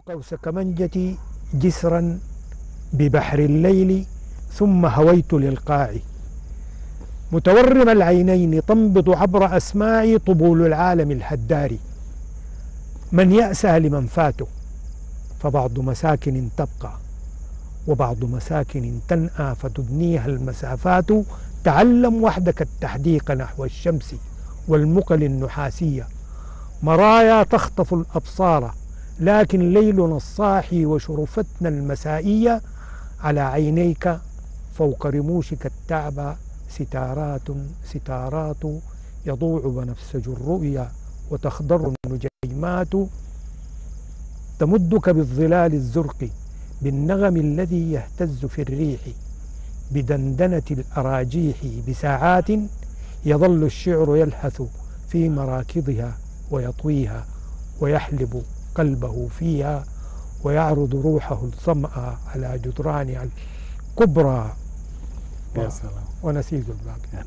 قوس كمنجتي جسرا ببحر الليل ثم هويت للقاع متورم العينين تنبض عبر أسماعي طبول العالم الهدار من يأسى لمن فاته فبعض مساكن تبقى وبعض مساكن تنأى فتدنيها المسافات تعلم وحدك التحديق نحو الشمس والمقل النحاسية مرايا تخطف الأبصار لكن ليلنا الصاحي وشرفتنا المسائية على عينيك فوق رموشك التعبى ستارات ستارات يضوع بنفسج الرؤيا وتخضر النجيمات تمدك بالظلال الزرق بالنغم الذي يهتز في الريح بدندنة الأراجيح بساعات يظل الشعر يلهث في مراكضها ويطويها ويحلب قلبه فيها ويعرض روحه الظمأ على جدرانها الكبرى يا سلام ونسيج الباقي.